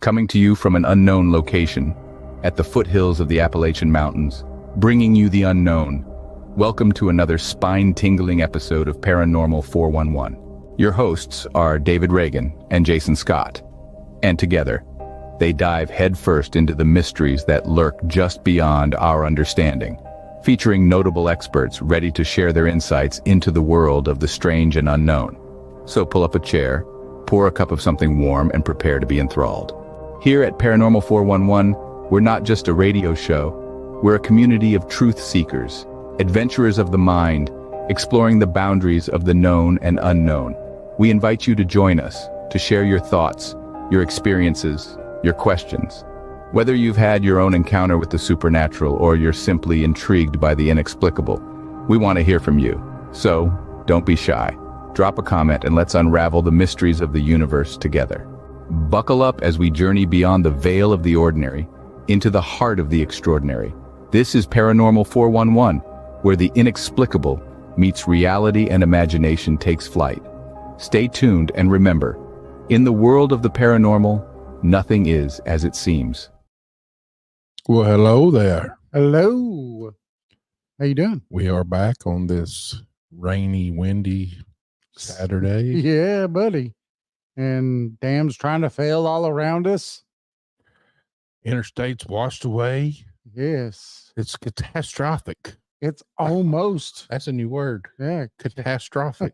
coming to you from an unknown location, at the foothills of the Appalachian Mountains, bringing you the unknown. Welcome to another spine-tingling episode of Paranormal 411. Your hosts are David Reagan and Jason Scott, and together, they dive headfirst into the mysteries that lurk just beyond our understanding, featuring notable experts ready to share their insights into the world of the strange and unknown. So pull up a chair, pour a cup of something warm, and prepare to be enthralled. Here at Paranormal 411, we're not just a radio show, we're a community of truth seekers, adventurers of the mind, exploring the boundaries of the known and unknown. We invite you to join us, to share your thoughts, your experiences, your questions. Whether you've had your own encounter with the supernatural or you're simply intrigued by the inexplicable, we want to hear from you. So, don't be shy. Drop a comment and let's unravel the mysteries of the universe together. Buckle up as we journey beyond the veil of the ordinary, into the heart of the extraordinary. This is Paranormal 411, where the inexplicable meets reality and imagination takes flight. Stay tuned and remember, in the world of the paranormal, nothing is as it seems. Well, hello there. Hello. How you doing? We are back on this rainy, windy Saturday. Yeah, buddy. And dams trying to fail all around us. Interstate's washed away. Yes. It's catastrophic. It's almost. That's a new word. Yeah. Catastrophic.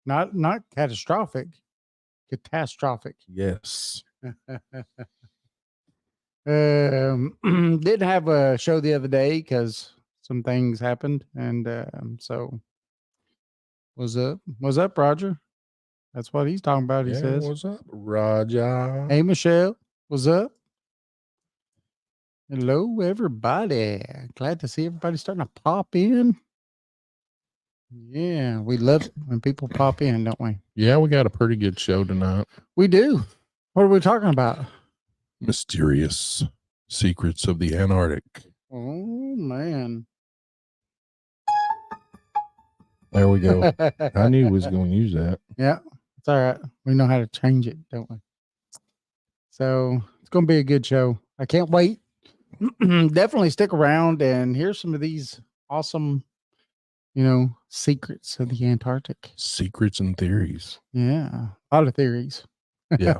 Not catastrophic. Catastrophic. Yes. Didn't have a show the other day because some things happened, and so what's up, Roger? That's what he's talking about. He says, "What's up, Roger?" Hey, Michelle, what's up? Hello, everybody. Glad to see everybody starting to pop in. Yeah, we love it when people pop in, don't we? Yeah, we got a pretty good show tonight. We do. What are we talking about? Mysterious secrets of the Antarctic. Oh, man. There we go. I knew we was going to use that. Yeah, it's all right. We know how to change it, don't we? So it's going to be a good show. I can't wait. Definitely stick around and hear some of these awesome, secrets of the Antarctic. Secrets and theories. Yeah, a lot of theories. Yeah.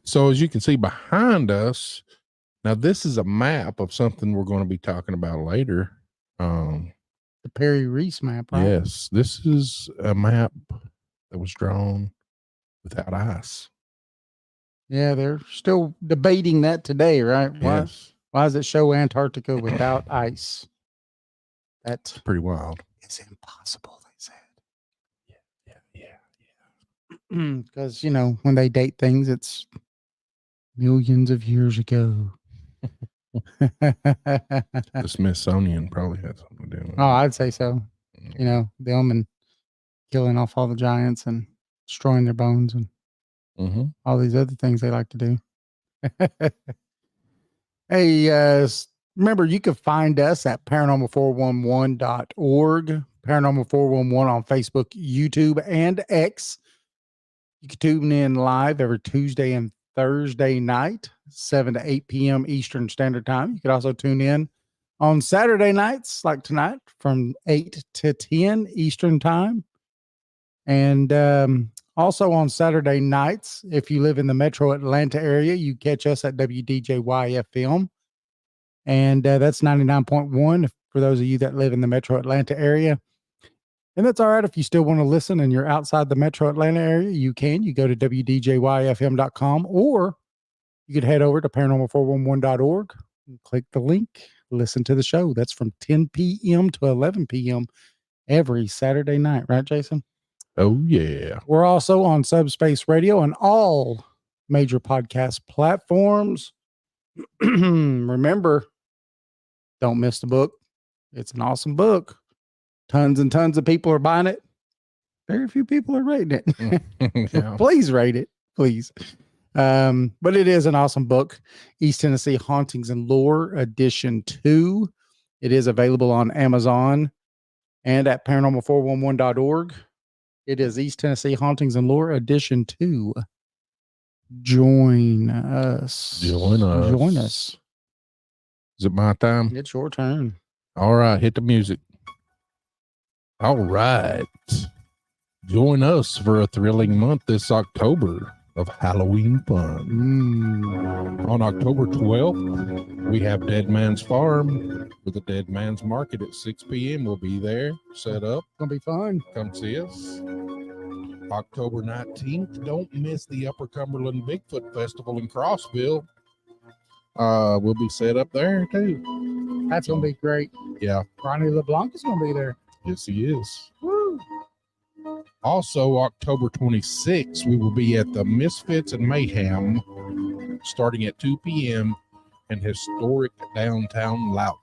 So as you can see behind us, now this is a map of something we're going to be talking about later. The Perry Reese map, right? Yes, this is a map that was drawn without ice. Yeah, they're still debating that today, right? Yes. Why does it show Antarctica without ice? That's Pretty wild. It's impossible, they said. Yeah. Because, when they date things, it's millions of years ago. The Smithsonian probably had something to do with it. Oh, I'd say so. Them and killing off all the giants and destroying their bones and all these other things they like to do. Hey, remember, you can find us at paranormal411.org, Paranormal 411 on Facebook, YouTube, and X. You can tune in live every Tuesday and Thursday night, 7 to 8 p.m. Eastern Standard Time. You can also tune in on Saturday nights, like tonight, from 8 to 10 Eastern Time. And also on Saturday nights, if you live in the metro Atlanta area, you catch us at WDJY FM. And that's 99.1 for those of you that live in the metro Atlanta area. And that's all right if you still want to listen and you're outside the metro Atlanta area, you can. You go to WDJYFM.com, or you could head over to paranormal411.org and click the link, listen to the show. That's from 10 p.m. to 11 p.m. every Saturday night. Right, Jason? Oh, yeah. We're also on Subspace Radio and all major podcast platforms. Remember, don't miss the book. It's an awesome book. Tons and tons of people are buying it. Very few people are rating it. Yeah. Please rate it, please. But it is an awesome book. East Tennessee Hauntings and Lore Edition 2. It is available on Amazon and at paranormal411.org. It is East Tennessee Hauntings and Lore Edition 2. Join us. Join us. Join us. Is it my time? It's your turn. All right, hit the music. All right. Join us for a thrilling month this October of Halloween fun. On October 12th, we have Dead Man's Farm with the Dead Man's Market at 6 p.m. We'll be there, set up. Gonna be fun. Come see us. October 19th, don't miss the Upper Cumberland Bigfoot Festival in Crossville. We'll be set up there too. That's gonna be great. Yeah. Ronnie LeBlanc is gonna be there. Yes, he is. Woo. Also, October 26th, we will be at the Misfits and Mayhem starting at 2 p.m. in historic downtown Loudoun.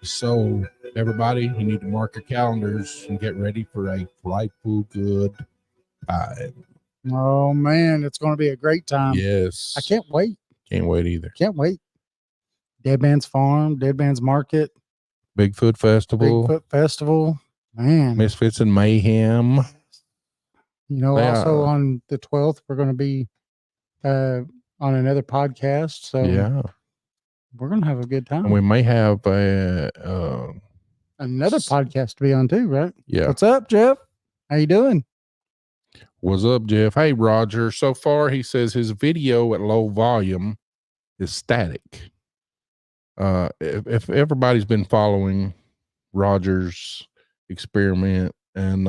So, everybody, you need to mark your calendars and get ready for a frightful good time. Oh man, it's gonna be a great time. Yes. I can't wait. Can't wait either. Can't wait. Dead Man's Farm, Dead Man's Market, Bigfoot Festival. Bigfoot Festival. Man. Misfits and Mayhem. You know, Yeah. also on the 12th, we're going to be on another podcast. So Yeah. we're going to have a good time. And we may have Another podcast to be on too, right? Yeah. What's up, Jeff? How you doing? What's up, Jeff? Hey, Roger. So far, he says his video at low volume is static. If everybody's been following Roger's experiment and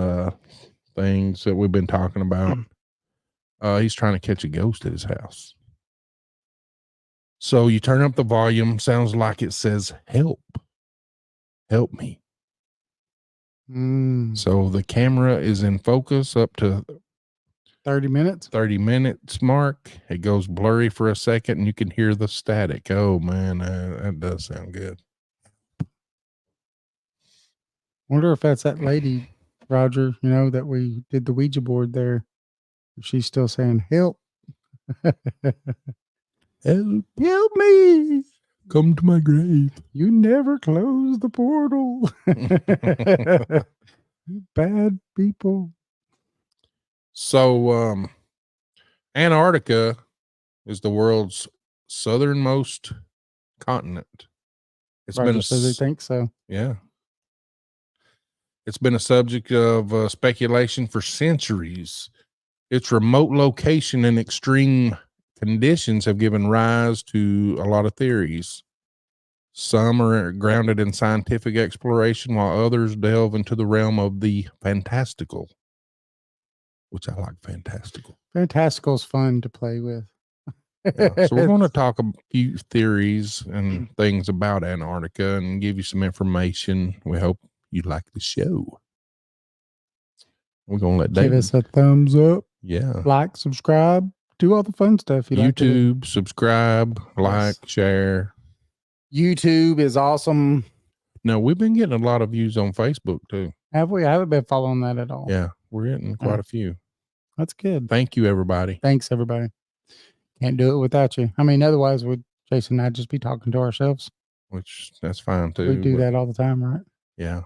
things that we've been talking about, he's trying to catch a ghost at his house. So you turn up the volume, sounds like it says help me. So the camera is in focus up to 30 minutes. 30 minutes mark. It goes blurry for a second and you can hear the static. Oh man, that does sound good. Wonder if that's that lady, Roger, you know, that we did the Ouija board there. If she's still saying help. Help me. Come to my grave. You never close the portal. You bad people. So Antarctica is the world's southernmost continent. It's Roger been says he thinks so. yeah. It's been a subject of speculation for centuries. Its remote location and extreme conditions have given rise to a lot of theories. Some are grounded in scientific exploration, while others delve into the realm of the fantastical, which I like fantastical. Fantastical's fun to play with. Yeah. So we're going to talk a few theories and things about Antarctica and give you some information. We hope you like the show. We're going to let Give David. us a thumbs up, Yeah. like, subscribe, do all the fun stuff you like to do. YouTube, subscribe, like, share. YouTube is awesome. No, we've been getting a lot of views on Facebook too. Have we? I haven't been following that at all. Yeah, we're getting quite a few. That's good. Thank you, everybody. Thanks, everybody. Can't do it without you. I mean, otherwise, would Jason and I just be talking to ourselves? Which that's fine too. We do that all the time, right? Yeah.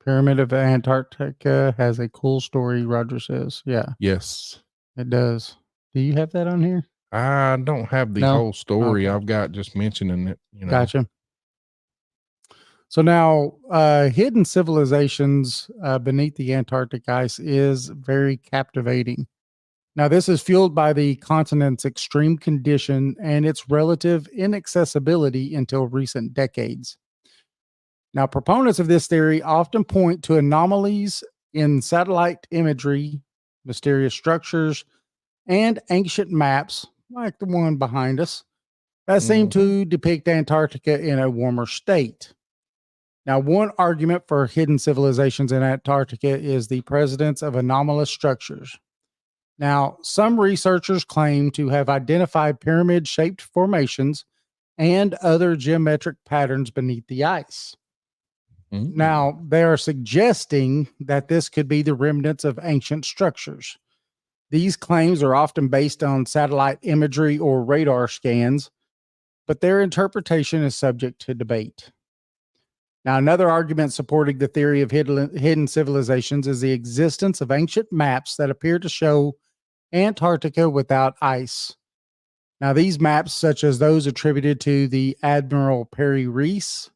Pyramid of Antarctica has a cool story, Roger says. Yeah, Yes. it does. Do you have that on here? I don't have the No? whole story. Okay. I've got just mentioning it. You know. Gotcha. So now, hidden civilizations beneath the Antarctic ice is very captivating. Now, this is fueled by the continent's extreme condition and its relative inaccessibility until recent decades. Now, proponents of this theory often point to anomalies in satellite imagery, mysterious structures, and ancient maps, like the one behind us, that seem to depict Antarctica in a warmer state. Now, one argument for hidden civilizations in Antarctica is the presence of anomalous structures. Now, some researchers claim to have identified pyramid-shaped formations and other geometric patterns beneath the ice. Now, they are suggesting that this could be the remnants of ancient structures. These claims are often based on satellite imagery or radar scans, but their interpretation is subject to debate. Now, another argument supporting the theory of hidden civilizations is the existence of ancient maps that appear to show Antarctica without ice. Now, these maps, such as those attributed to the Admiral Perry Reese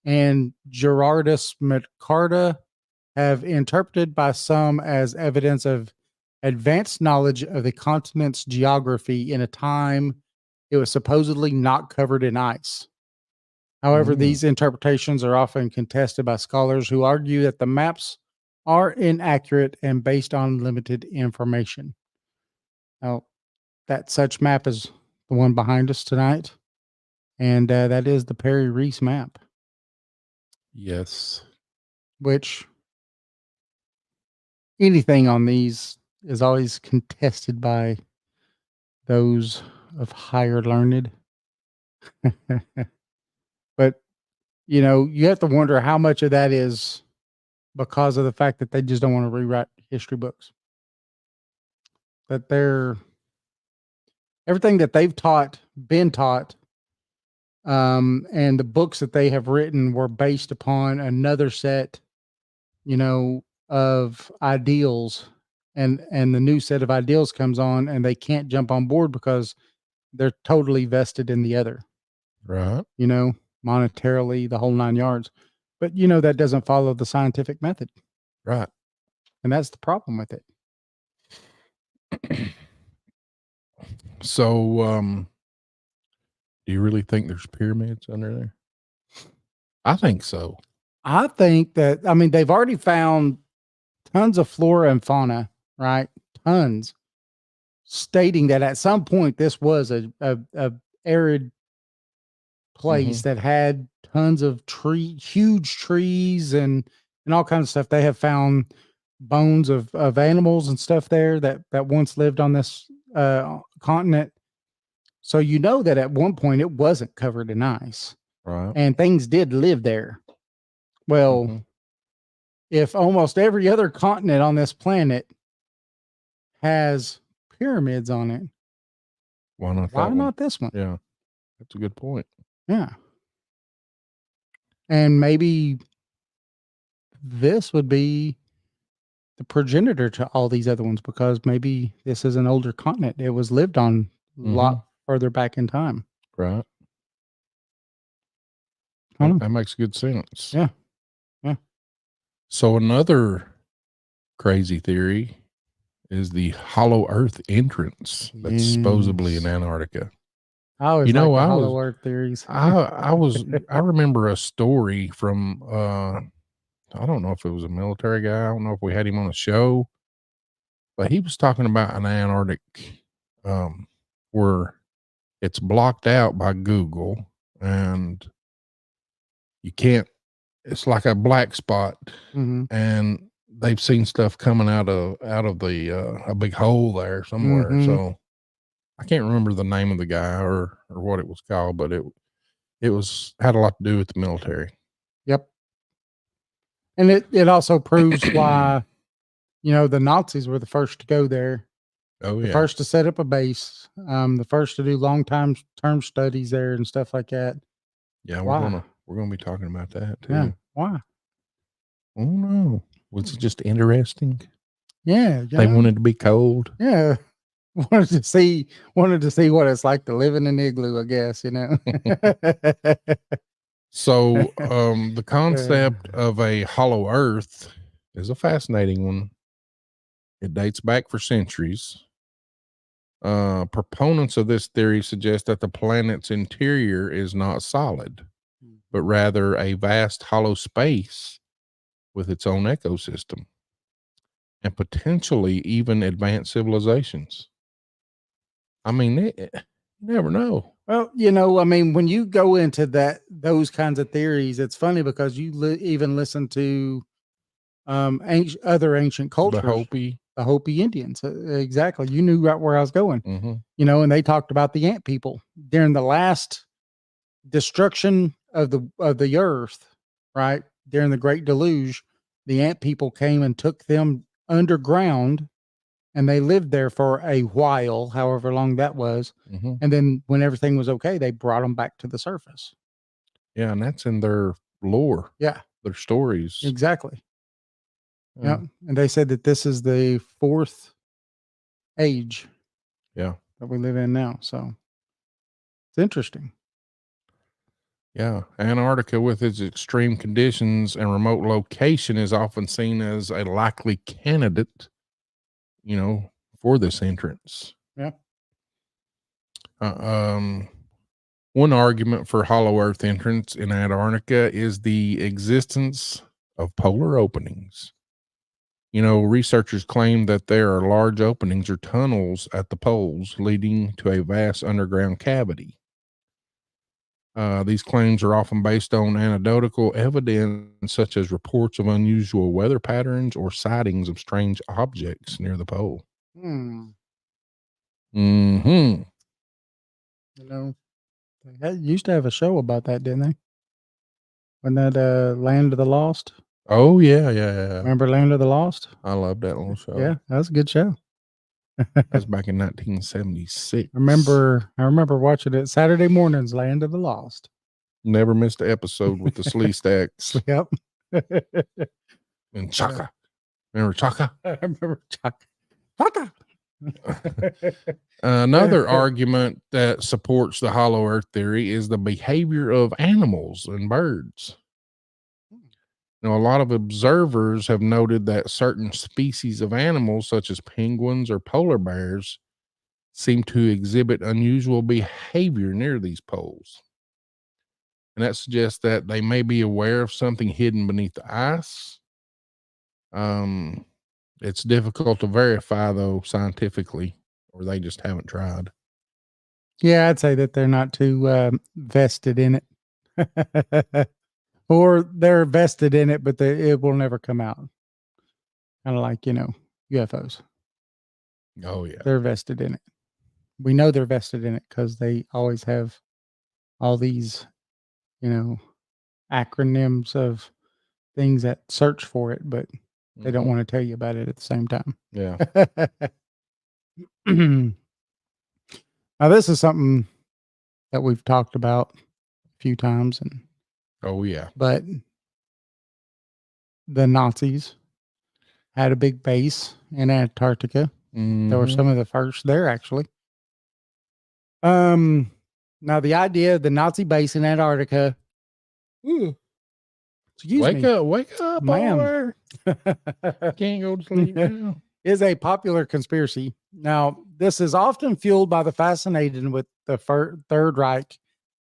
and Gerardus McCarta, have interpreted by some as evidence of advanced knowledge of the continent's geography in a time it was supposedly not covered in ice. However, these interpretations are often contested by scholars who argue that the maps are inaccurate and based on limited information. Now, that such map is the one behind us tonight, and that is the Perry Reese map, Yes. which anything on these is always contested by those of higher learned. But, you have to wonder how much of that is because of the fact that they just don't want to rewrite history books. That everything that they've been taught, and the books that they have written were based upon another set, of ideals, and the new set of ideals comes on and they can't jump on board because they're totally vested in the other, Right. monetarily, the whole 9 yards. But that doesn't follow the scientific method. Right. And that's the problem with it. So, do you really think there's pyramids under there? I think so. I think that, they've already found tons of flora and fauna, right? Tons, stating that at some point this was a arid place that had tons of huge trees and all kinds of stuff. They have found bones of animals and stuff there that once lived on this continent. So that at one point it wasn't covered in ice, Right. and things did live there. Well, if almost every other continent on this planet has pyramids on it, Why not? Why not this one? Yeah, that's a good point. Yeah. And maybe this would be the progenitor to all these other ones, because maybe this is an older continent. It was lived on a lot further back in time. Right. That makes good sense. Yeah. Yeah. So another crazy theory is the hollow earth entrance that's supposedly in Antarctica. I always like the hollow earth theories. I remember a story from I don't know if it was a military guy. I don't know if we had him on a show, but he was talking about an Antarctic where it's blocked out by Google and you can't, it's like a black spot, and they've seen stuff coming out of the a big hole there somewhere. So I can't remember the name of the guy or what it was called, but it had a lot to do with the military. Yep. And it also proves why, the Nazis were the first to go there. Oh yeah. The first to set up a base, the first to do long-term studies there and stuff like that. Yeah, why? we're gonna be talking about that too. Yeah. Why? Oh no. Was it just interesting? Yeah. They wanted to be cold. Yeah. Wanted to see what it's like to live in an igloo, I guess, So the concept of a hollow earth is a fascinating one. It dates back for centuries. Proponents of this theory suggest that the planet's interior is not solid, but rather a vast hollow space with its own ecosystem and potentially even advanced civilizations. I mean, you never know. Well, when you go into those kinds of theories, it's funny because you even listen to other ancient cultures. The Hopi Indians. Exactly. You knew right where I was going. And they talked about the ant people during the last destruction of the earth, right? During the Great Deluge, the ant people came and took them underground, and they lived there for a while, however long that was. And then when everything was okay, they brought them back to the surface. Yeah, and that's in their lore, Yeah, their stories. exactly. Yeah. Yeah. And they said that this is the fourth age Yeah. that we live in now. So it's interesting. Yeah. Antarctica, with its extreme conditions and remote location, is often seen as a likely candidate, for this entrance. Yeah. One argument for hollow earth entrance in Antarctica is the existence of polar openings. Researchers claim that there are large openings or tunnels at the poles leading to a vast underground cavity. These claims are often based on anecdotal evidence, such as reports of unusual weather patterns or sightings of strange objects near the pole. Hmm. Mm-hmm. They used to have a show about that, didn't they? Wasn't that Land of the Lost? Oh, yeah. Remember Land of the Lost? I love that little show. Yeah, that was a good show. That was back in 1976. I remember watching it Saturday mornings, Land of the Lost. Never missed an episode with the Slee Stacks Yep. and Chaka. Remember Chaka? I remember Chaka. Another argument that supports the hollow earth theory is the behavior of animals and birds. A lot of observers have noted that certain species of animals, such as penguins or polar bears, seem to exhibit unusual behavior near these poles. And that suggests that they may be aware of something hidden beneath the ice. It's difficult to verify, though, scientifically, or they just haven't tried. Yeah, I'd say that they're not too vested in it. Or they're vested in it, but it will never come out. Kind of like, UFOs. Oh, yeah. They're vested in it. We know they're vested in it because they always have all these, acronyms of things that search for it, but they don't want to tell you about it at the same time. Yeah. Now, this is something that we've talked about a few times, Oh, yeah. but the Nazis had a big base in Antarctica. They were some of the first there, actually. Now the idea of the Nazi base in Antarctica. Wake up, ma'am. Can't go to sleep now. Is a popular conspiracy. Now, this is often fueled by the fascination with the Third Reich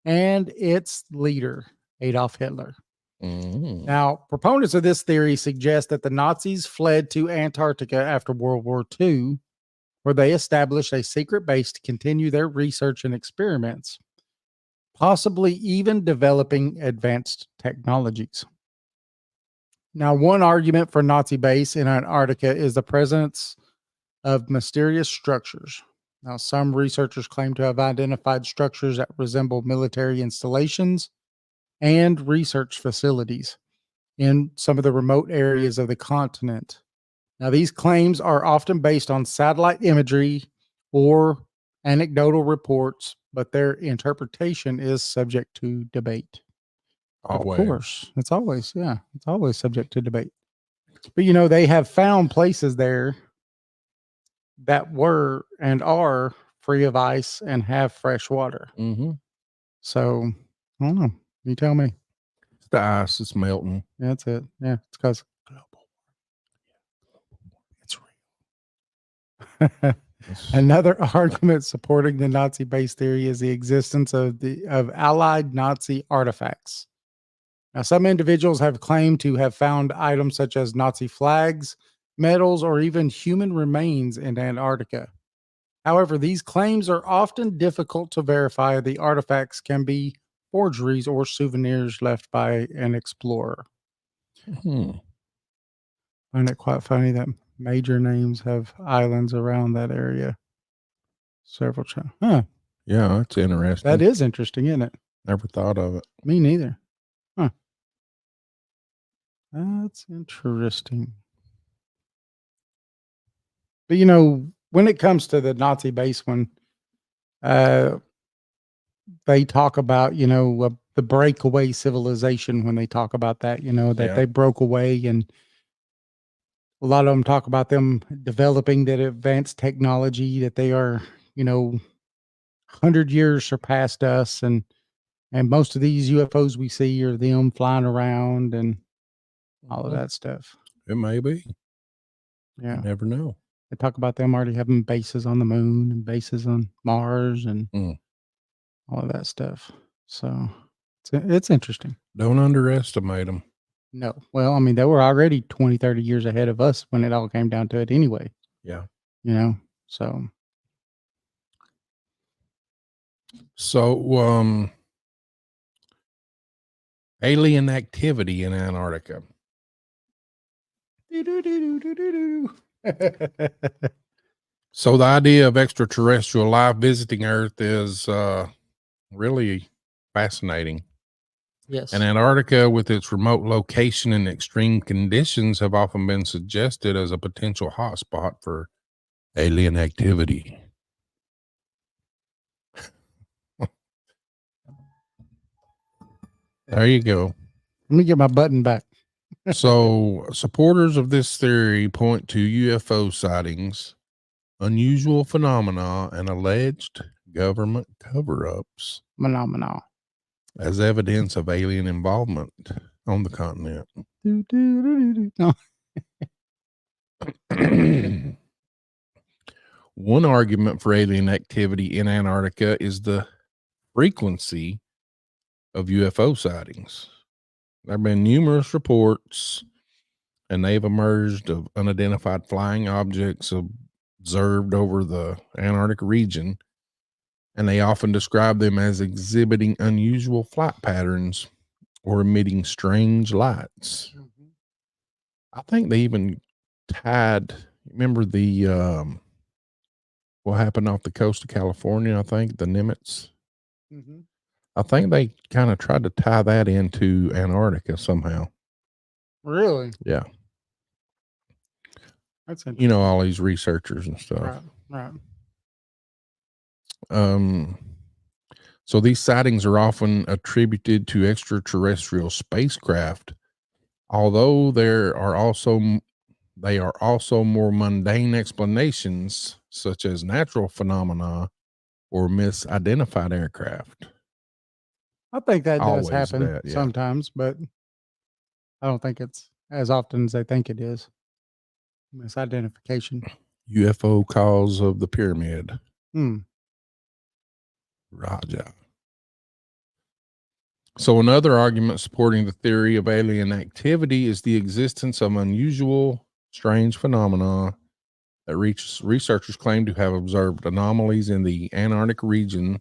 and its leader, Adolf Hitler. Now, proponents of this theory suggest that the Nazis fled to Antarctica after World War II, where they established a secret base to continue their research and experiments, possibly even developing advanced technologies. Now, one argument for Nazi base in Antarctica is the presence of mysterious structures. Now, some researchers claim to have identified structures that resemble military installations and research facilities in some of the remote areas of the continent. Now, these claims are often based on satellite imagery or anecdotal reports, but their interpretation is subject to debate. Always. Of course, it's always subject to debate. But they have found places there that were and are free of ice and have fresh water. So I don't know. You tell me. It's the ice. It's melting. Yeah, that's it. Yeah, it's because it's real. Another argument supporting the Nazi base theory is the existence of Allied Nazi artifacts. Now, some individuals have claimed to have found items such as Nazi flags, medals, or even human remains in Antarctica. However, these claims are often difficult to verify. The artifacts can be forgeries or souvenirs left by an explorer. I find it quite funny that major names have islands around that area. Several times. Huh. Yeah, that's interesting. That is interesting, isn't it? Never thought of it. Me neither. Huh. That's interesting. But when it comes to the Nazi base, when they talk about the breakaway civilization when they talk about that, that Yeah. they broke away, and a lot of them talk about them developing that advanced technology that they are, 100 years surpassed us, and most of these UFOs we see are them flying around and all of that stuff. It may be. Yeah. You never know. They talk about them already having bases on the moon and bases on Mars and all of that stuff. So it's interesting. Don't underestimate them. No. Well, I mean, they were already 20, 30 years ahead of us when it all came down to it anyway. Yeah. So So, alien activity in Antarctica. So the idea of extraterrestrial life visiting Earth is really fascinating. Yes. And Antarctica, with its remote location and extreme conditions, have often been suggested as a potential hotspot for alien activity. There you go. Let me get my button back. So supporters of this theory point to UFO sightings, unusual phenomena, and alleged government cover-ups Phenomenal. as evidence of alien involvement on the continent. No. One argument for alien activity in Antarctica is the frequency of UFO sightings. There have been numerous reports, and they've emerged of unidentified flying objects observed over the Antarctic region, and they often describe them as exhibiting unusual flight patterns or emitting strange lights. I think they even tied, remember the what happened off the coast of California, I think, the Nimitz. I think they kind of tried to tie that into Antarctica somehow. Really? Yeah. That's interesting. All these researchers and stuff. Right. So these sightings are often attributed to extraterrestrial spacecraft, although they are also more mundane explanations, such as natural phenomena or misidentified aircraft. I think that does Always happen that, yeah. sometimes, but I don't think it's as often as they think it is. Misidentification. UFO cause of the pyramid. Raja. So another argument supporting the theory of alien activity is the existence of unusual, strange phenomena that researchers claim to have observed anomalies in the Antarctic region,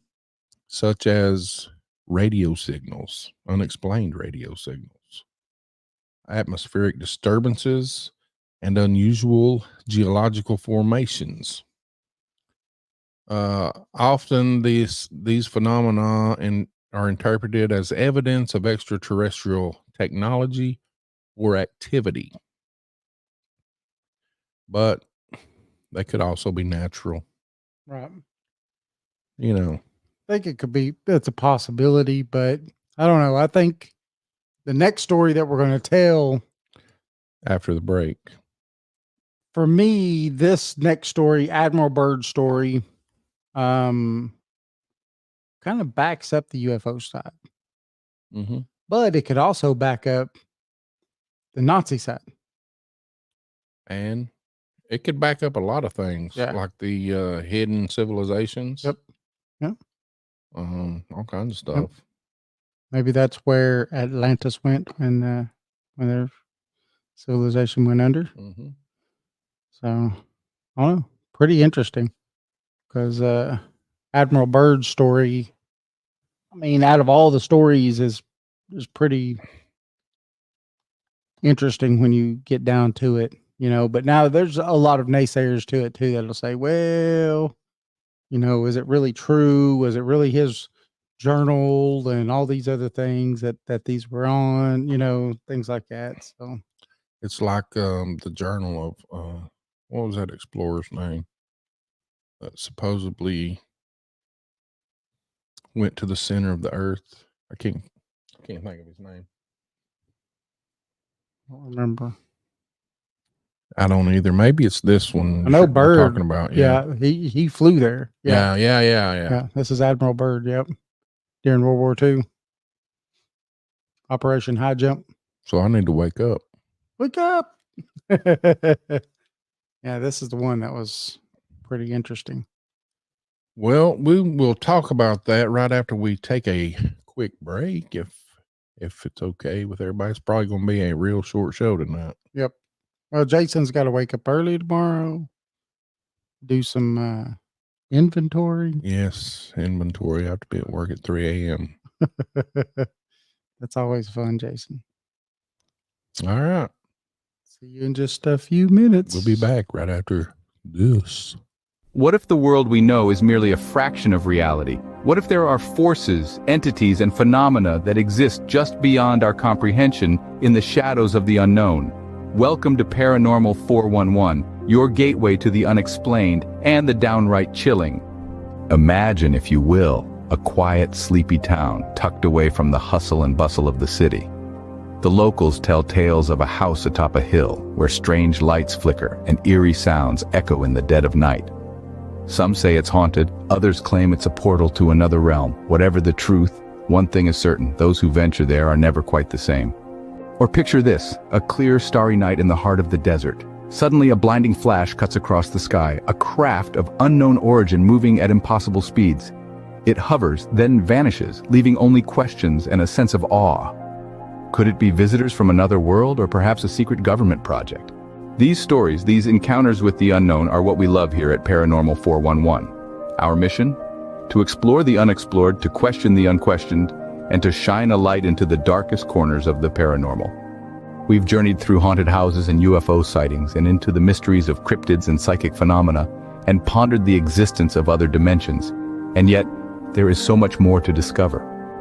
such as radio signals, unexplained radio signals, atmospheric disturbances, and unusual geological formations. Often these phenomena are interpreted as evidence of extraterrestrial technology or activity, but they could also be natural. Right. I think it could be, it's a possibility, but I don't know. I think the next story that we're going to tell, after the break, for me, this next story, Admiral Byrd's story, kind of backs up the UFO side, but it could also back up the Nazi side. And it could back up a lot of things, like the hidden civilizations. Yep. All kinds of stuff. Yep. Maybe that's where Atlantis went when their civilization went under. So I don't know. Pretty interesting, because Admiral Byrd's story, I mean, out of all the stories, is pretty interesting when you get down to it, but now there's a lot of naysayers to it too, that'll say, well, is it really true? Was it really his journal and all these other things that these were on, things like that. So it's like the journal of what was that explorer's name that supposedly went to the center of the earth? I can't can't think of his name. I don't remember. I don't either. Maybe it's this one. I know we're Bird. talking about. Yeah, he flew there. Yeah. Yeah, this is Admiral Byrd. Yep. During World War II. Operation High Jump. So I need to wake up. Wake up. Yeah, this is the one that was pretty interesting. Well, we will talk about that right after we take a quick break. If it's okay with everybody, it's probably going to be a real short show tonight. Yep. Well, Jason's got to wake up early tomorrow. Do some inventory. Yes, inventory. I have to be at work at 3 a.m. That's always fun, Jason. All right. See you in just a few minutes. We'll be back right after this. What if the world we know is merely a fraction of reality? What if there are forces, entities, and phenomena that exist just beyond our comprehension in the shadows of the unknown? Welcome to Paranormal 411, your gateway to the unexplained and the downright chilling. Imagine, if you will, a quiet, sleepy town tucked away from the hustle and bustle of the city. The locals tell tales of a house atop a hill where strange lights flicker and eerie sounds echo in the dead of night. Some say it's haunted, others claim it's a portal to another realm. Whatever the truth, one thing is certain: those who venture there are never quite the same. Or picture this, a clear, starry night in the heart of the desert. Suddenly a blinding flash cuts across the sky, a craft of unknown origin moving at impossible speeds. It hovers, then vanishes, leaving only questions and a sense of awe. Could it be visitors from another world, or perhaps a secret government project? These stories, these encounters with the unknown, are what we love here at Paranormal 411. Our mission? To explore the unexplored, to question the unquestioned, and to shine a light into the darkest corners of the paranormal. We've journeyed through haunted houses and UFO sightings, and into the mysteries of cryptids and psychic phenomena, and pondered the existence of other dimensions. And yet, there is so much more to discover.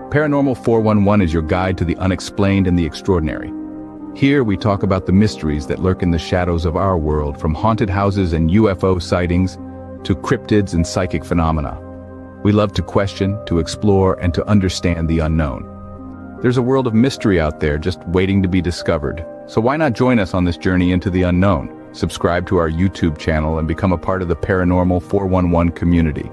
Paranormal 411 is your guide to the unexplained and the extraordinary. Here we talk about the mysteries that lurk in the shadows of our world, from haunted houses and UFO sightings to cryptids and psychic phenomena. We love to question, to explore, and to understand the unknown. There's a world of mystery out there just waiting to be discovered. So why not join us on this journey into the unknown? Subscribe to our YouTube channel and become a part of the Paranormal 411 community.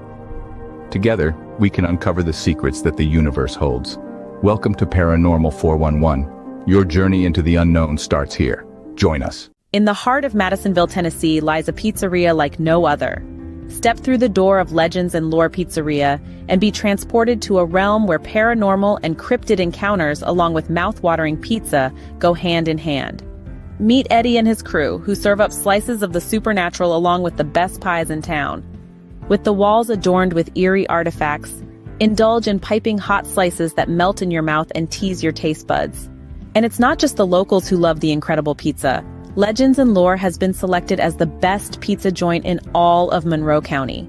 Together, we can uncover the secrets that the universe holds. Welcome to Paranormal 411. Your journey into the unknown starts here. Join us. In the heart of Madisonville, Tennessee, lies a pizzeria like no other. Step through the door of Legends and Lore Pizzeria and be transported to a realm where paranormal and cryptid encounters, along with mouth-watering pizza, go hand in hand. Meet Eddie and his crew, who serve up slices of the supernatural along with the best pies in town. With the walls adorned with eerie artifacts, indulge in piping hot slices that melt in your mouth and tease your taste buds. And it's not just the locals who love the incredible pizza. Legends and Lore has been selected as the best pizza joint in all of Monroe County.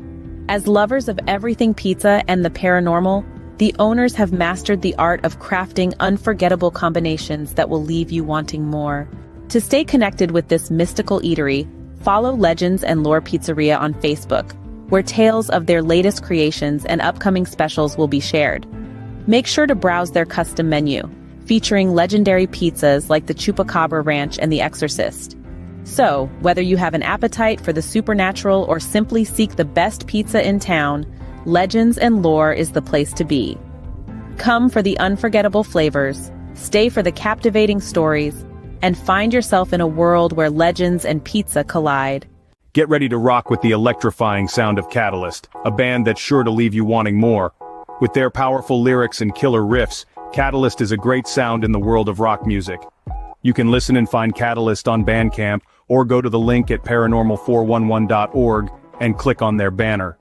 As lovers of everything pizza and the paranormal, the owners have mastered the art of crafting unforgettable combinations that will leave you wanting more. To stay connected with this mystical eatery, follow Legends and Lore Pizzeria on Facebook, where tales of their latest creations and upcoming specials will be shared. Make sure to browse their custom menu, featuring legendary pizzas like the Chupacabra Ranch and the Exorcist. So, whether you have an appetite for the supernatural or simply seek the best pizza in town, Legends and Lore is the place to be. Come for the unforgettable flavors, stay for the captivating stories, and find yourself in a world where legends and pizza collide. Get ready to rock with the electrifying sound of Catalyst, a band that's sure to leave you wanting more. With their powerful lyrics and killer riffs, Catalyst is a great sound in the world of rock music. You can listen and find Catalyst on Bandcamp, or go to the link at paranormal411.org and click on their banner.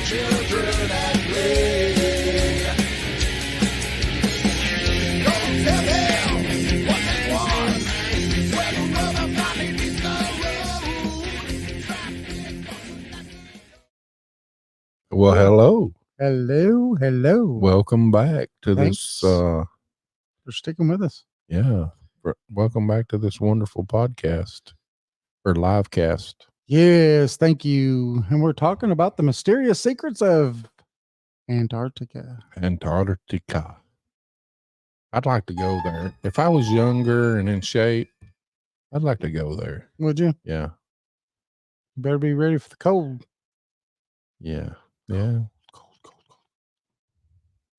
children at play. Don't tell them what they want. When the rubber finally meets the road. Well, hello. Hello. Welcome back to Thanks. this. For sticking with us. Yeah. Welcome back to this wonderful podcast or live cast. Yes, thank you. And we're talking about the mysterious secrets of Antarctica. Antarctica. I'd like to go there. If I was younger and in shape, I'd like to go there. Would you? Yeah. You better be ready for the cold. Yeah. Yeah. Cold.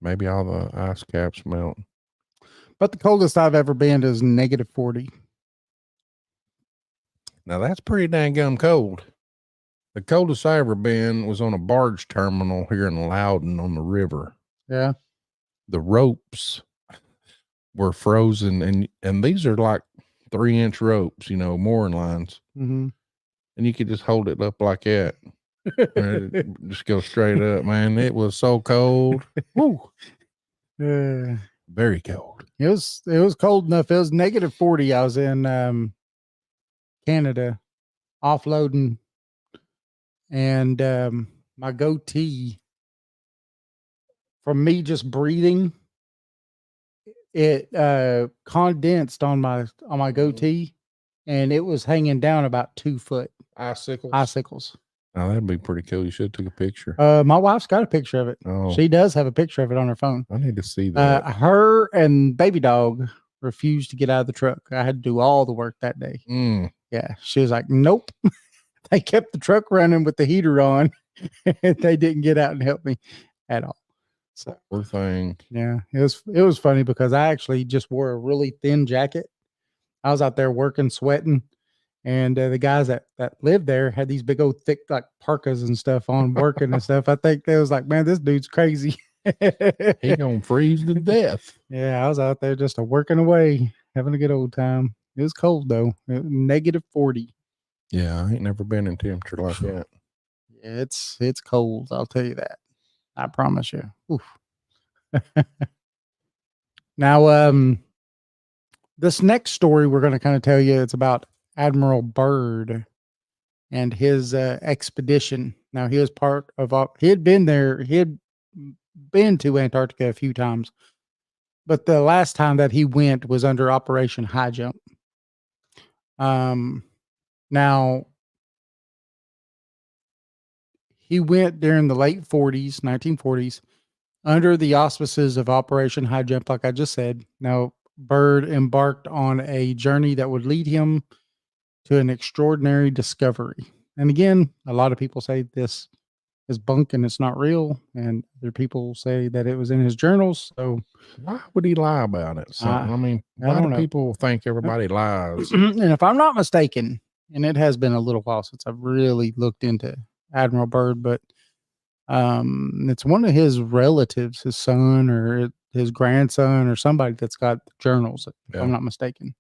Maybe all the ice caps melt. But the coldest I've ever been is -40. Now that's pretty dang gum cold. The coldest I ever been was on a barge terminal here in Loudon on the river. Yeah. The ropes were frozen, and these are like 3-inch ropes, mooring lines, Mm-hmm. and you could just hold it up like that. And it just go straight up, man. It was so cold. Woo. Very cold. It was cold enough. It was -40. I was in Canada offloading, and my goatee, from me just breathing, it condensed on my goatee, and it was hanging down about 2 foot. Icicles. Now that'd be pretty cool. You should have took a picture. My wife's got a picture of it. Oh, She does have a picture of it on her phone. I need to see that. Her and baby dog refused to get out of the truck. I had to do all the work that day. Yeah. She was like, nope. They kept the truck running with the heater on. They didn't get out and help me at all. So Poor thing. yeah, it was funny because I actually just wore a really thin jacket. I was out there working, sweating, and the guys that lived there had these big old thick like parkas and stuff on, working and stuff. I think they was like, man, this dude's crazy. He gonna freeze to death. Yeah, I was out there just working away, having a good old time. It was cold though, -40. Yeah, I ain't never been in temperature like that. Yeah, it's cold. I'll tell you that. I promise you. Oof. Now, this next story we're going to kind of tell you, it's about Admiral Byrd and his expedition. Now, he was part of. He had been there. He had been to Antarctica a few times, but the last time that he went was under Operation High Jump. Now, he went during the late 40s, 1940s, under the auspices of Operation High Jump, like I just said. Now, Byrd embarked on a journey that would lead him to an extraordinary discovery. And again, a lot of people say this is bunk and it's not real, and other people say that it was in his journals. So why would he lie about it? I mean, why do people think everybody lies? And if I'm not mistaken, and it has been a little while since I've really looked into Admiral Byrd, but it's one of his relatives, his son or his grandson or somebody that's got journals, if I'm not mistaken.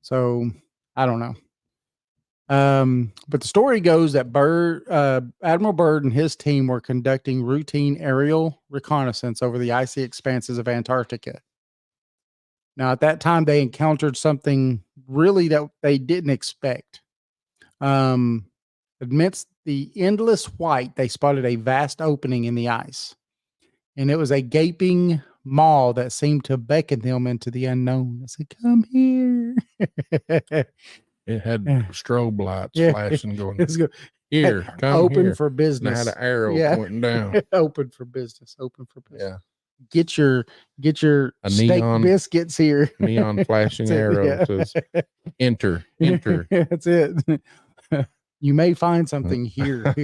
So I don't know. But the story goes that Admiral Byrd and his team were conducting routine aerial reconnaissance over the icy expanses of Antarctica. Now, at that time, they encountered something really that they didn't expect. Amidst the endless white, they spotted a vast opening in the ice, and it was a gaping maw that seemed to beckon them into the unknown. I said, "Come here." It had strobe lights flashing, going, "Here, come open here." for business. And it had an arrow pointing down. Open for business. Open for business. Yeah. Get your A steak biscuits here. Neon flashing arrow says, "Enter, enter." That's it. You may find something here.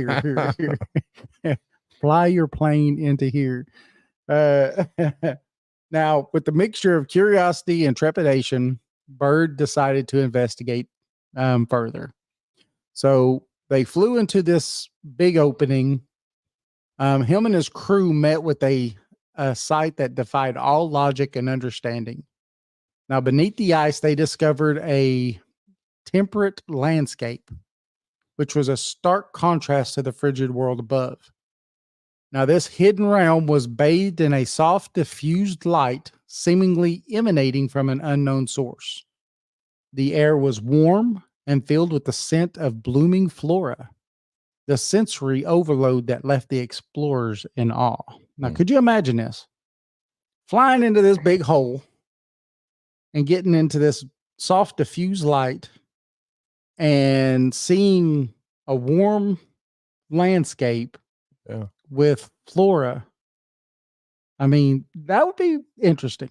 Fly your plane into here. Now, with the mixture of curiosity and trepidation, Byrd decided to investigate further. So they flew into this big opening. Him and his crew met with a sight that defied all logic and understanding. Now, beneath the ice, they discovered a temperate landscape, which was a stark contrast to the frigid world above. Now, this hidden realm was bathed in a soft, diffused light, seemingly emanating from an unknown source. The air was warm and filled with the scent of blooming flora, the sensory overload that left the explorers in awe. Now, could you imagine this? Flying into this big hole and getting into this soft, diffused light and seeing a warm landscape with flora. I mean, that would be interesting.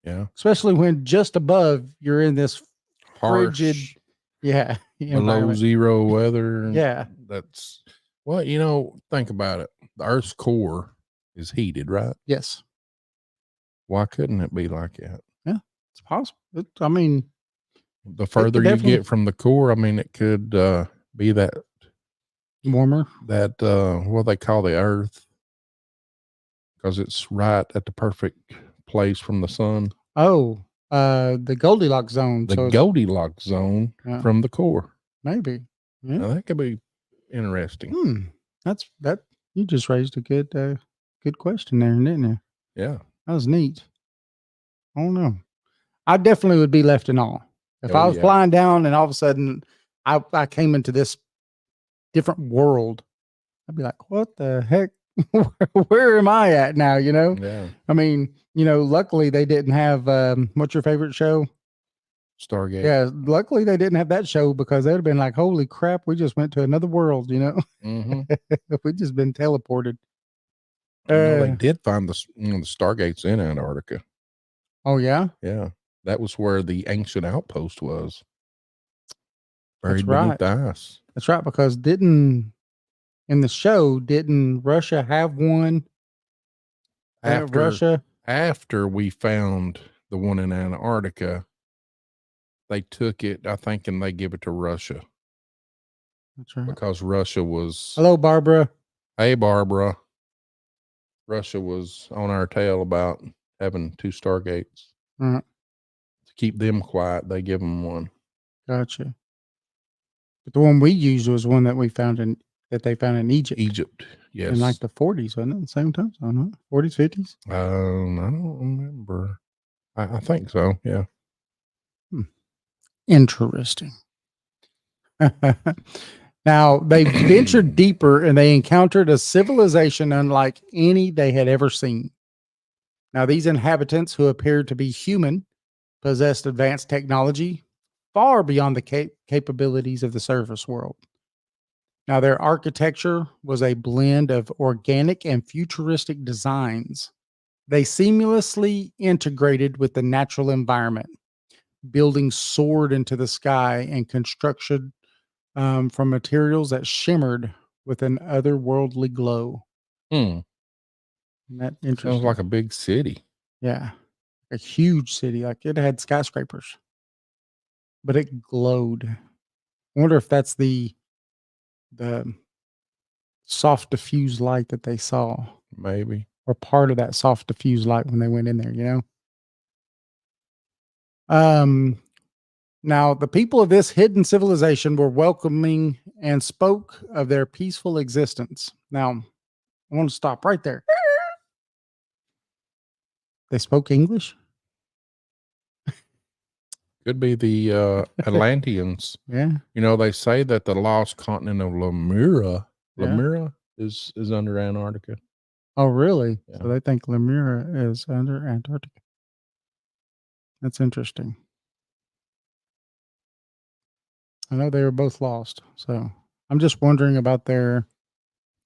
Yeah. Especially when just above you're in this frigid, Harsh, below below zero weather. Yeah. That's, well, you know, think about it. The Earth's core is heated, right? Yes. Why couldn't it be like that? Yeah, it's possible. I mean, the further you get from the core, I mean, it could be that warmer, that what they call the Earth, because it's right at the perfect place from the sun. Oh, the Goldilocks zone. The Goldilocks zone from the core. Maybe. Yeah. Now, that could be interesting. That's that. You just raised a good question there, didn't you? Yeah. That was neat. I don't know. I definitely would be left in awe. If I was flying down and all of a sudden I came into this different world, I'd be like, what the heck? Where am I at now? You know? Yeah. I mean, you know, luckily they didn't have, what's your favorite show? Stargate. Yeah. Luckily they didn't have that show, because they'd have been like, holy crap, we just went to another world, you know? We just been teleported. They did find the Stargates in Antarctica. Oh yeah? Yeah. That was where the ancient outpost was. That's Buried right. beneath the ice. That's right, because didn't Russia have one? After we found the one in Antarctica, they took it, I think, and they give it to Russia. That's right. Because Russia was... Hello, Barbara. Hey, Barbara. Russia was on our tail about having 2 Stargates. To keep them quiet, they give them one. Gotcha. But the one we used was one that they found in Egypt. Egypt, yes. In like the 40s, wasn't it? The same time? I don't know. 40s, 50s? I don't remember. I think so, yeah. Interesting. Now, they ventured deeper and they encountered a civilization unlike any they had ever seen. Now, these inhabitants, who appeared to be human, possessed advanced technology far beyond the capabilities of the surface world. Now, their architecture was a blend of organic and futuristic designs. They seamlessly integrated with the natural environment. Buildings soared into the sky and construction from materials that shimmered with an otherworldly glow. Isn't that interesting? Sounds like a big city. Yeah, a huge city. Like, it had skyscrapers, but it glowed. I wonder if that's the soft diffuse light that they saw. Maybe. Or part of that soft diffuse light when they went in there, you know? Now, the people of this hidden civilization were welcoming and spoke of their peaceful existence. Now, I want to stop right there. They spoke English? Could be the Atlanteans. Yeah. You know, they say that the lost continent of Lemura is under Antarctica. Oh, really? Yeah. So they think Lemura is under Antarctica. That's interesting. I know they were both lost, so I'm just wondering about their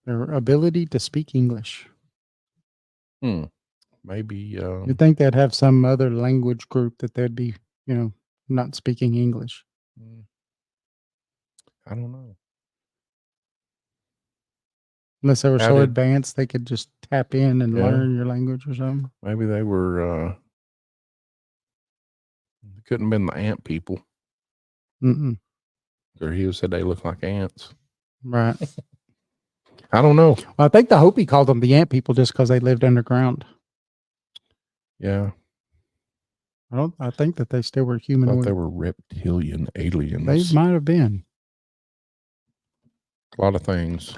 ability to speak English. Maybe you'd think they'd have some other language group that they'd be, you know, not speaking English. I don't know. Unless they were so advanced, they could just tap in and learn your language or something. Maybe they were. Couldn't have been the ant people. Or he said they look like ants. Right. I don't know. Well, I think the Hopi called them the ant people just because they lived underground. Yeah. I think that they still were humanoid. I thought they were reptilian aliens. They might have been. A lot of things.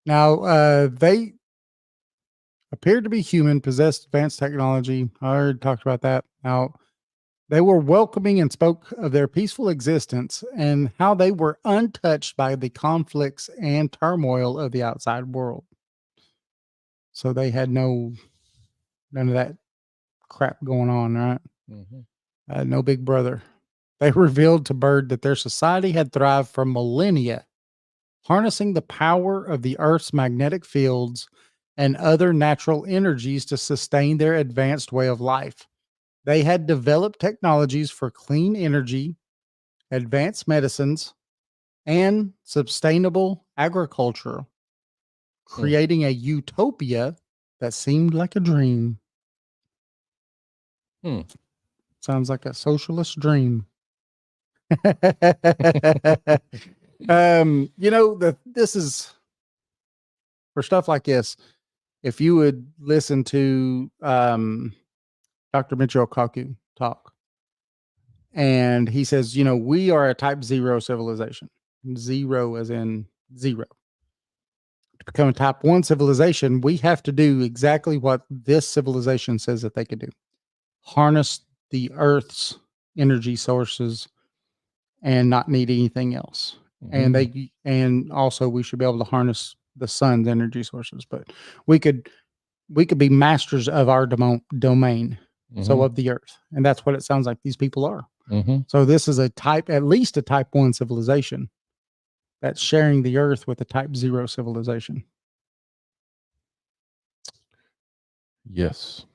Now, they appeared to be human, possessed advanced technology. I already talked about that. Now, they were welcoming and spoke of their peaceful existence and how they were untouched by the conflicts and turmoil of the outside world. So they had none of that crap going on, right? No big brother. They revealed to Bird that their society had thrived for millennia, harnessing the power of the Earth's magnetic fields and other natural energies to sustain their advanced way of life. They had developed technologies for clean energy, advanced medicines, and sustainable agriculture, creating a utopia that seemed like a dream. Sounds like a socialist dream. This is for stuff like this. If you would listen to Dr. Mitchell Kaku talk, and he says, we are a type 0 civilization. 0 as in 0. To become a type 1 civilization, we have to do exactly what this civilization says that they could do. Harness the Earth's energy sources and not need anything else. And also we should be able to harness the sun's energy sources, but we could be masters of our domain. So of the Earth. And that's what it sounds like these people are. So this is at least a type 1 civilization that's sharing the Earth with a type 0 civilization. Yes.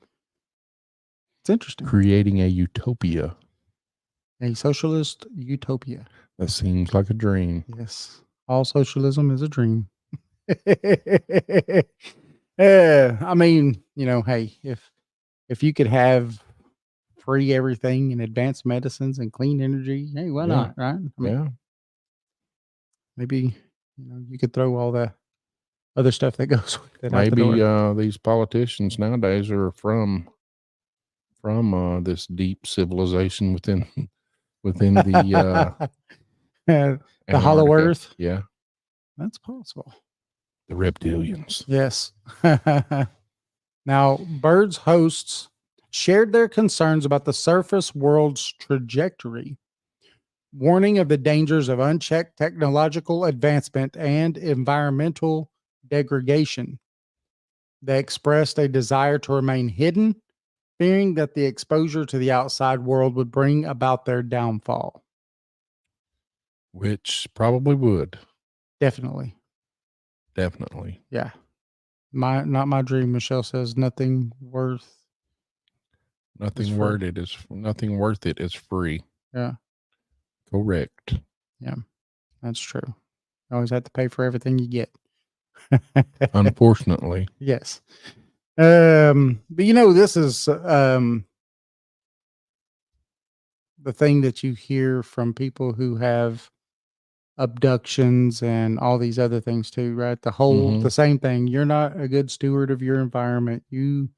It's interesting. Creating a utopia. A socialist utopia. That seems like a dream. Yes. All socialism is a dream. I mean, hey, if you could have free everything and advanced medicines and clean energy, hey, why not? Right? I mean, maybe you could throw all the other stuff that goes with it. Maybe these politicians nowadays are from this deep civilization within the the Hollow Antarctica. Earth. Yeah, that's possible. The reptilians. Yes. Now, Bird's hosts shared their concerns about the surface world's trajectory, warning of the dangers of unchecked technological advancement and environmental degradation. They expressed a desire to remain hidden, fearing that the exposure to the outside world would bring about their downfall. Which probably would. Definitely. Yeah. Not my dream. Michelle says nothing worth it is free. Yeah. Correct. Yeah. That's true. You always have to pay for everything you get. Unfortunately. Yes. But this is the thing that you hear from people who have abductions and all these other things too, right? The same thing. You're not a good steward of your environment. You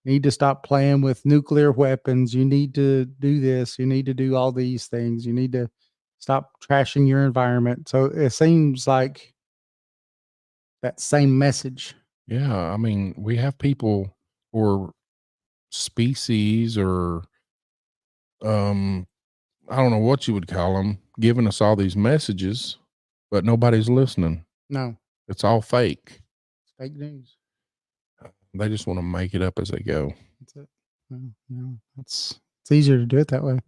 need to stop playing with nuclear weapons. You need to do this. You need to do all these things. You need to stop trashing your environment. So it seems like that same message. Yeah. I mean, we have people or species or, I don't know what you would call them, giving us all these messages, but nobody's listening. No. It's all fake. It's fake news. They just want to make it up as they go. That's it. Well, it's easier to do it that way,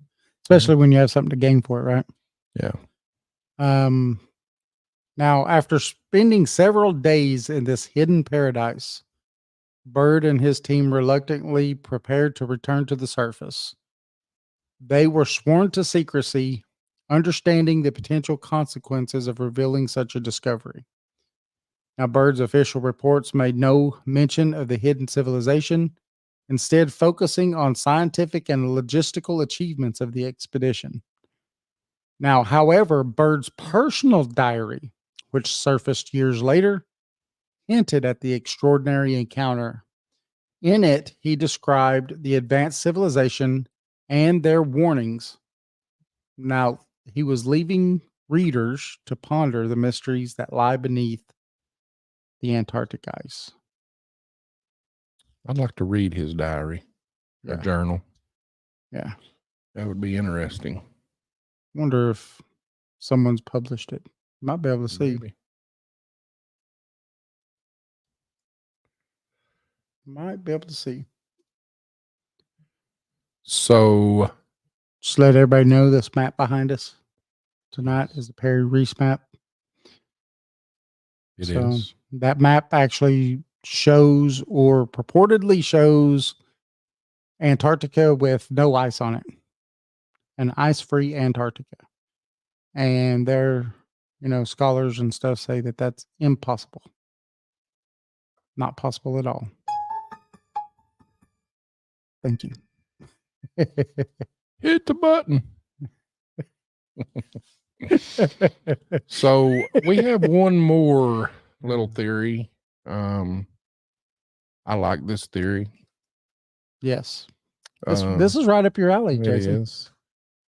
especially when you have something to gain for it, right? Yeah. Now, after spending several days in this hidden paradise, Bird and his team reluctantly prepared to return to the surface. They were sworn to secrecy, understanding the potential consequences of revealing such a discovery. Now, Bird's official reports made no mention of the hidden civilization, instead focusing on scientific and logistical achievements of the expedition. Now, however, Bird's personal diary, which surfaced years later, hinted at the extraordinary encounter. In it, he described the advanced civilization and their warnings. Now, he was leaving readers to ponder the mysteries that lie beneath the Antarctic ice. I'd like to read his diary or Yeah. journal. Yeah. That would be interesting. Wonder if someone's published it. Might be able to see. Maybe. Might be able to see. So Just let everybody know this map behind us tonight is the Perry Reese map. it is. That map actually shows or purportedly shows Antarctica with no ice on it. An ice-free Antarctica. And their, scholars and stuff say that that's impossible. Not possible at all. Thank you. Hit the button. So we have one more little theory. I like this theory. Yes. This is right up your alley, It Jason. is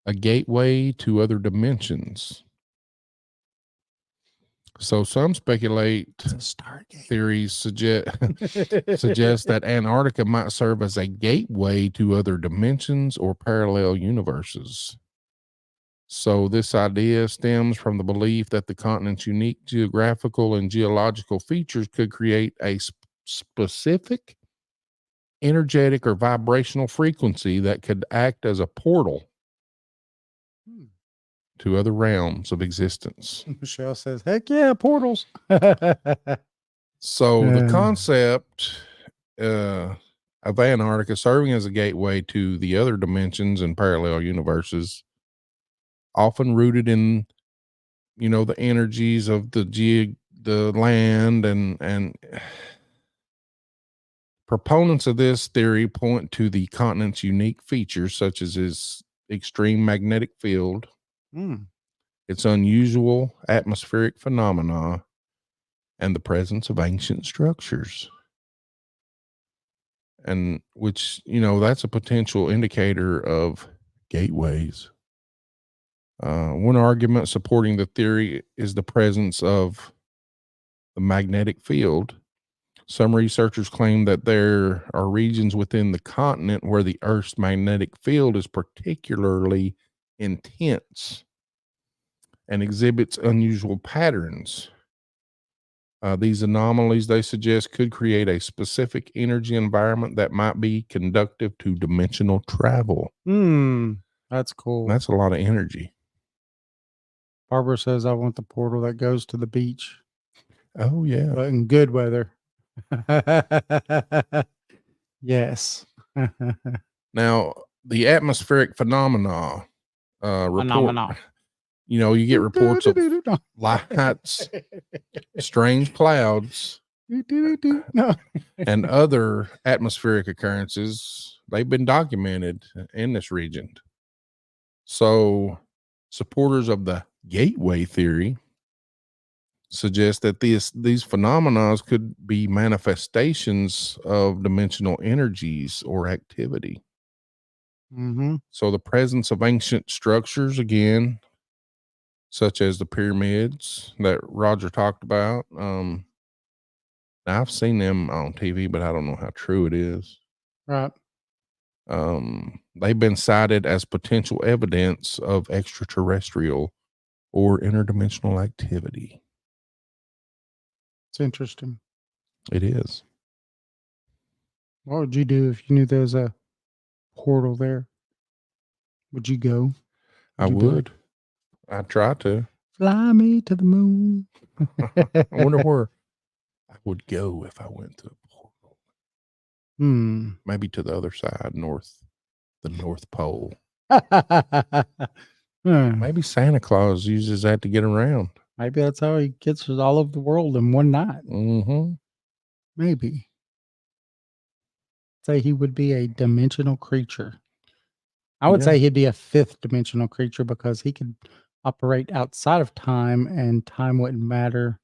a gateway to other dimensions. So some speculate It's a Stargate. theories suggest that Antarctica might serve as a gateway to other dimensions or parallel universes. So this idea stems from the belief that the continent's unique geographical and geological features could create a specific energetic or vibrational frequency that could act as a portal to other realms of existence. Michelle says, heck yeah, portals. So the concept of Antarctica serving as a gateway to the other dimensions and parallel universes, often rooted in, the energies of the land and proponents of this theory point to the continent's unique features, such as its extreme magnetic field, its unusual atmospheric phenomena, and the presence of ancient structures. And which, that's a potential indicator of gateways. One argument supporting the theory is the presence of the magnetic field. Some researchers claim that there are regions within the continent where the Earth's magnetic field is particularly intense and exhibits unusual patterns. These anomalies, they suggest, could create a specific energy environment that might be conducive to dimensional travel. That's cool. That's a lot of energy. Barbara says, I want the portal that goes to the beach. Oh, yeah. But in good weather. Yes. Now, the atmospheric phenomena report, you get reports of lights, strange clouds, and other atmospheric occurrences. They've been documented in this region. So supporters of the gateway theory suggest that these phenomena could be manifestations of dimensional energies or activity. So the presence of ancient structures, again, such as the pyramids that Roger talked about. Now I've seen them on TV, but I don't know how true it is. Right. They've been cited as potential evidence of extraterrestrial or interdimensional activity. It's interesting. It is. What would you do if you knew there was a portal there? Would you go? I would. I'd try to. Fly me to the moon. I wonder where I would go if I went to a portal. Maybe to the other side, the North Pole. Maybe Santa Claus uses that to get around. Maybe that's how he gets us all over the world in one night. Maybe. Say he would be a dimensional creature. I would say he'd be a fifth dimensional creature because he could operate outside of time and time wouldn't matter.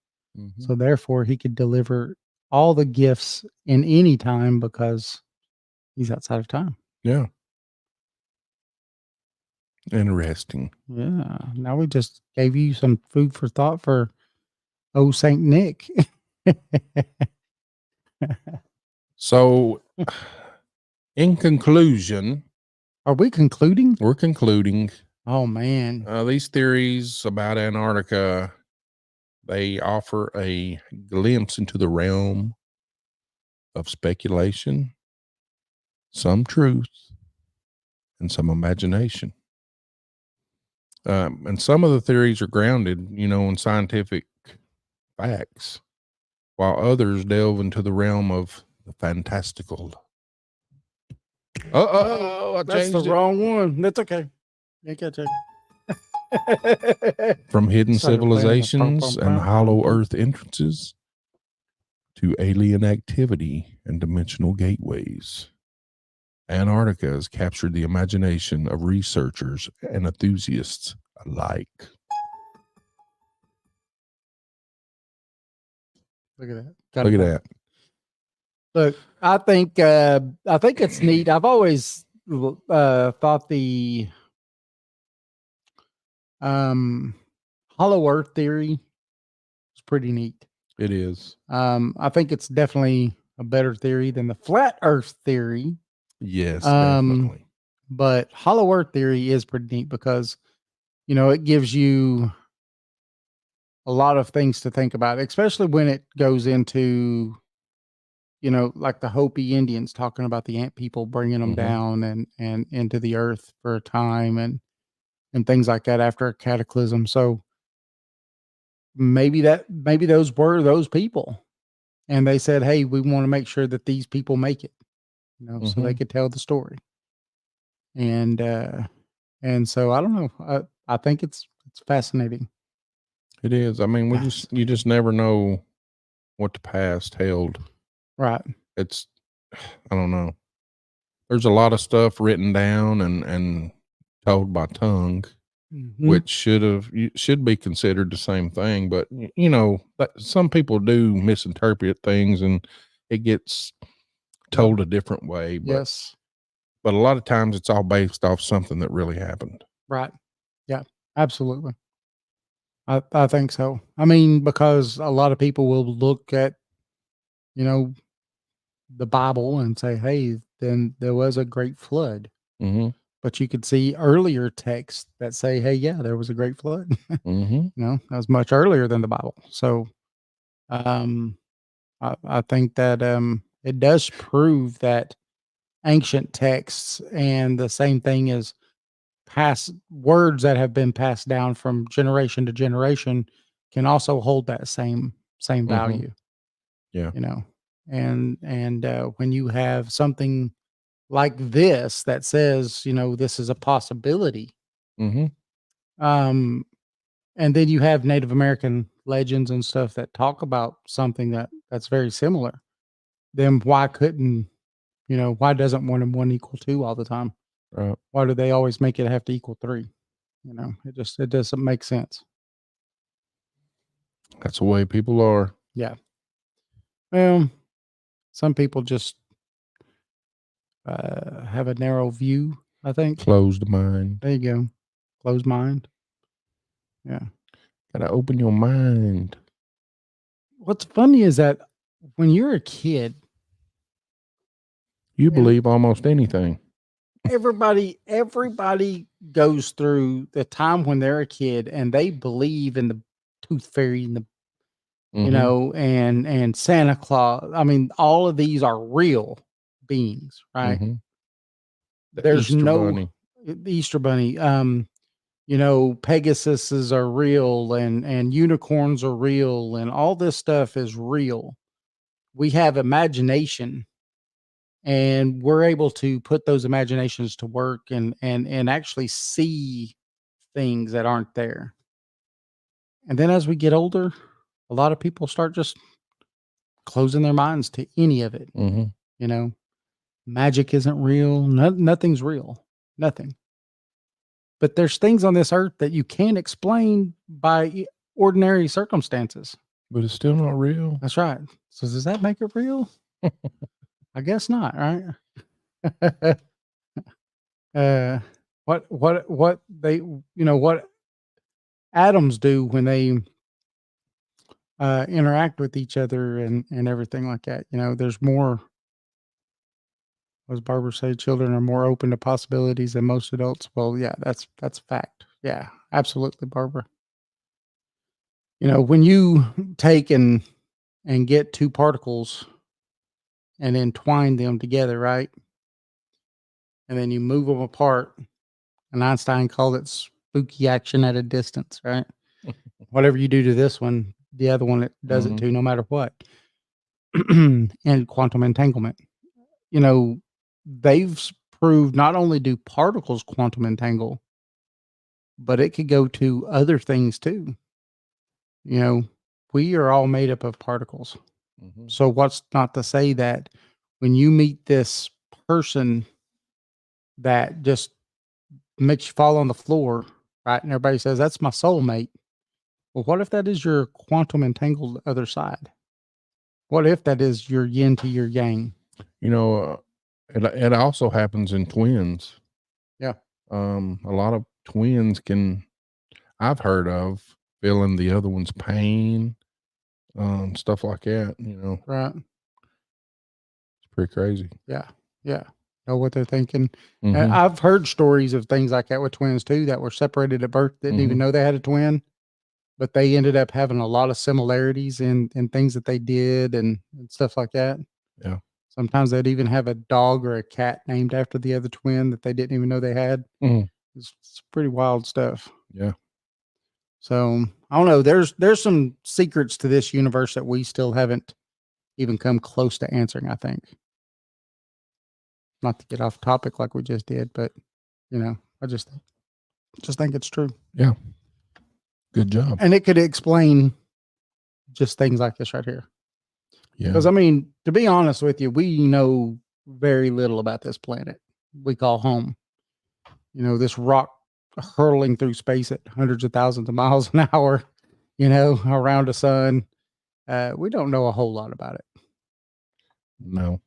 So therefore he could deliver all the gifts in any time because he's outside of time. Yeah. Interesting. Yeah. Now we just gave you some food for thought for old Saint Nick. So, in conclusion, Are we concluding? we're concluding Oh man. these theories about Antarctica, they offer a glimpse into the realm of speculation, some truth, and some imagination. And some of the theories are grounded, in scientific facts, while others delve into the realm of the fantastical. I That's the changed it. wrong one. That's okay. You can take From hidden Started playing the civilizations pum, pum, and pum, hollow pum. earth entrances to alien activity and dimensional gateways, Antarctica has captured the imagination of researchers and enthusiasts alike. Look at that. Got Look it at back. that. Look, I think it's neat. I've always thought the hollow earth theory is pretty neat. It is. I think it's definitely a better theory than the flat earth theory. Yes, definitely. But hollow earth theory is pretty neat because, it gives you a lot of things to think about, especially when it goes into, like the Hopi Indians talking about the ant people bringing them Mhm. down and into the earth for a time and things like that after a cataclysm. So maybe those were those people, and they said, "Hey, we want to make sure that these people make it," so they could tell the story. And so I don't know. I think it's fascinating. It is. I mean, you just never know what the past held. Right. It's, I don't know. There's a lot of stuff written down and told by tongue, Mhm. which should be considered the same thing. But some people do misinterpret things, and it gets told a different way. But Yes. but a lot of times it's all based off something that really happened. Right. Yeah, absolutely. I think so. I mean, because a lot of people will look at, the Bible and say, "Hey, then there was a great flood." Mm-hmm. But you could see earlier texts that say, "Hey, yeah, there was a great flood." Mm-hmm. That was much earlier than the Bible. So, um, I think that it does prove that ancient texts and the same thing as past words that have been passed down from generation to generation can also hold that same Mhm. value. Yeah. And when you have something like this that says, this is a possibility, Mm-hmm. um and then you have Native American legends and stuff that talk about something that's very similar, then why doesn't 1 and 1 equal 2 all the time? Right. Why do they always make it have to equal 3? It doesn't make sense. That's the way people are. Yeah. Well, some people just have a narrow view, I think. Closed mind. There you go. Closed mind. Yeah. Gotta open your mind. What's funny is that when you're a kid, You And- believe almost anything. everybody goes through the time when they're a kid and they believe in the tooth fairy and the Mhm. and Santa Claus. I mean, all of these are real beings, right? Mhm. The There's Easter no Bunny. the Easter Bunny. Pegasuses are real and unicorns are real and all this stuff is real. We have imagination and we're able to put those imaginations to work and actually see things that aren't there. And then as we get older, a lot of people start just closing their minds to any of it. Mhm. Magic isn't real. Nothing's real. Nothing. But there's things on this earth that you can't explain by ordinary circumstances. But it's still not real. That's right. So does that make it real? I guess not, right? What they what atoms do when they interact with each other and everything like that. You know, there's more, as Barbara said, children are more open to possibilities than most adults. Well, yeah, that's a fact. Yeah, absolutely, Barbara. You know, when you take and get two particles and then twine them together, right? And then you move them apart, and Einstein called it spooky action at a distance, right? Whatever you do to this one, the other one it does it to, no matter what. And quantum entanglement. You know, they've proved not only do particles quantum entangle, but it could go to other things too. You know, we are all made up of particles. So what's not to say that when you meet this person that just makes you fall on the floor, right? And everybody says, that's my soulmate. Well, what if that is your quantum entangled other side? What if that is your yin to your yang? You know, it also happens in twins. Yeah. A lot of twins I've heard of, feeling the other one's pain, stuff like that, you know. Right. It's pretty crazy. Yeah. Yeah. Know what they're thinking. Mhm. I've heard stories of things like that with twins too, that were separated at birth, didn't even know they had a twin, but they ended up having a lot of similarities in things that they did and stuff like that. Yeah. Sometimes they'd even have a dog or a cat named after the other twin that they didn't even know they had. It's pretty wild stuff. Yeah. So I don't know. There's some secrets to this universe that we still haven't even come close to answering, I think. Not to get off topic like we just did, but you know, I just think it's true. Yeah. Good job. And it could explain just things like this right here. Yeah. Because I mean, to be honest with you, we know very little about this planet we call home. You know, this rock hurtling through space at hundreds of thousands of miles an hour, you know, around the sun. We don't know a whole lot about it. No.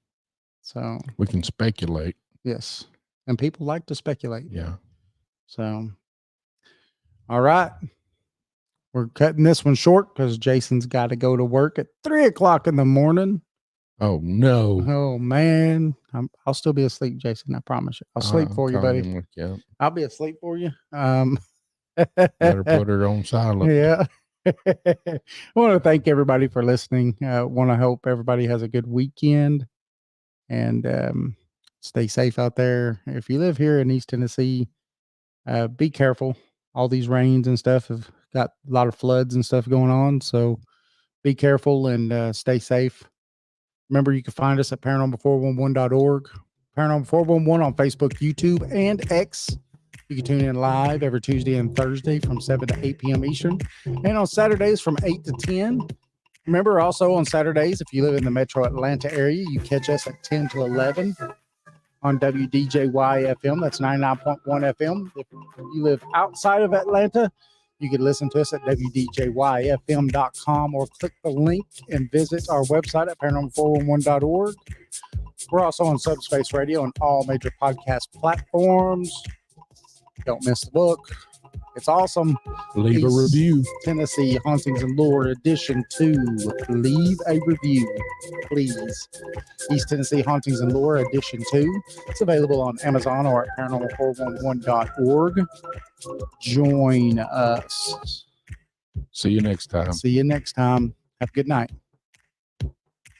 So we can speculate. Yes. And people like to speculate. Yeah. So, all right. We're cutting this one short because Jason's got to go to work at 3:00 in the morning. Oh no. Oh man. I'll still be asleep, Jason. I promise you. I'll sleep for you, buddy. I'll be asleep for you. Better put her on silent. Yeah. I want to thank everybody for listening. Want to hope everybody has a good weekend and stay safe out there. If you live here in East Tennessee, be careful. All these rains and stuff have got a lot of floods and stuff going on. So be careful and stay safe. Remember, you can find us at paranormal411.org, Paranormal 411 on Facebook, YouTube, and X. You can tune in live every Tuesday and Thursday from 7 to 8 p.m. Eastern, and on Saturdays from 8 to 10. Remember, also on Saturdays, if you live in the metro Atlanta area, you catch us at 10 to 11 on WDJY FM. That's 99.1 FM. If you live outside of Atlanta, you can listen to us at WDJYFM.com or click the link and visit our website at paranormal411.org. We're also on Subspace Radio and all major podcast platforms. Don't miss the book. It's awesome. Leave a review. Tennessee Hauntings and Lore Edition 2. Leave a review, please. East Tennessee Hauntings and Lore Edition 2. It's available on Amazon or at paranormal411.org. Join us. See you next time. See you next time. Have a good night.